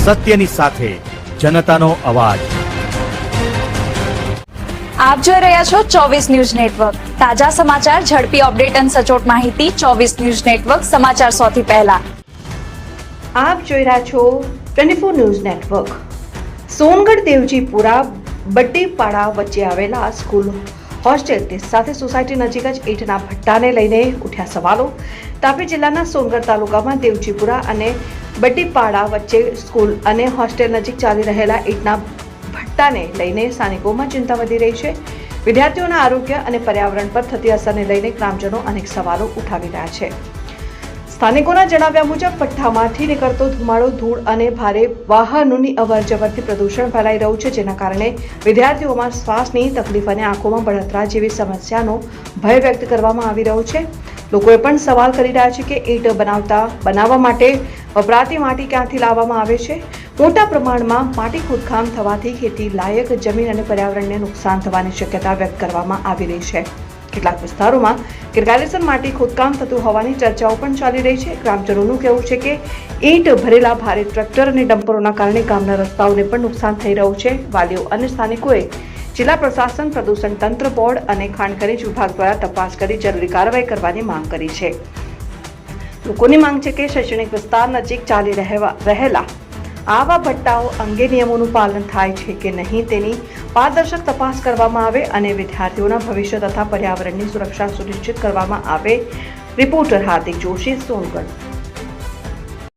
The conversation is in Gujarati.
સત્યની સાથે જનતાનો અવાજ। આપ જોઈ રહ્યા છો 24 ન્યૂઝ નેટવર્ક। તાજા સમાચાર, ઝડપી અપડેટ અને સચોટ માહિતી 24 ન્યૂઝ નેટવર્ક સમાચાર સૌથી પહેલા। આપ જોઈ રહ્યા છો 24 ન્યૂઝ નેટવર્ક। સોનગઢ દેવજીપુરા બટ્ટીપાડા વચ્ચે આવેલા સ્કૂલ હોસ્ટેલ સાથે સોસાયટી નજીક જ ઈંટના ભટ્ટાને લઈને ઉઠ્યા સવાલો। તાપી જિલ્લાના સોનગઢ તાલુકામાં દેવજીપુરા અને બટ્ટીપાડા વચ્ચે સ્કૂલ અને હોસ્ટેલ નજીક ચાલી રહેલા ઈંટના ભટ્ટાને લઈને સ્થાનિકોમાં ચિંતા વધી રહી છે। વિદ્યાર્થીઓના આરોગ્ય અને પર્યાવરણ પર થતી અસરને લઈને ગ્રામજનો અનેક સવાલો ઉઠાવી રહ્યા છે। સ્થાનિકોના જણાવ્યા મુજબ ભઠ્ઠામાંથી નીકળતો ધુમાડો, ધૂળ અને ભારે વાહનોની અવરજવરથી પ્રદૂષણ ફેલાઈ રહ્યું છે, જેના કારણે વિદ્યાર્થીઓમાં શ્વાસની તકલીફ અને આંખોમાં બળતરા જેવી સમસ્યાનો ભય વ્યક્ત કરવામાં આવી રહ્યો છે। લોકોએ પણ સવાલ કરી રહ્યા છે કે ઈંટ બનાવવા માટે વપરાતી માટી ક્યાંથી લાવવામાં આવે છે। મોટા પ્રમાણમાં માટી ખોદકામ થવાથી ખેતી લાયક જમીન અને પર્યાવરણને નુકસાન થવાની શક્યતા વ્યક્ત કરવામાં આવી રહી છે। કેટલાક વિસ્તારોમાં ગેરકાયદેસર માટી ખોદકામ થતું હોવાની ચર્ચાઓ પણ ચાલી રહી છે। ગ્રામજનોનું કહેવું છે કે ઈંટ ભરેલા ભારે ટ્રેક્ટર અને ડમ્પરોના કારણે ગામના રસ્તાઓને પણ નુકસાન થઈ રહ્યું છે। વાલીઓ અને સ્થાનિકોએ જિલ્લા પ્રશાસન, પ્રદૂષણ તંત્ર બોર્ડ અને ખાણ ખનીજ વિભાગ દ્વારા તપાસ કરી જરૂરી કાર્યવાહી કરવાની માંગ કરી છે। લોકોની માંગ છે કે શૈક્ષણિક વિસ્તાર નજીક ચાલી રહેલા આવા ભટ્ટાઓ અંગે નિયમોનું પાલન થાય છે કે નહીં તેની પારદર્શક તપાસ કરવામાં આવે અને વિદ્યાર્થીઓના ભવિષ્ય તથા પર્યાવરણની સુરક્ષા સુનિશ્ચિત કરવામાં આવે। રિપોર્ટર હાર્દિક જોશી, સોનગઢ।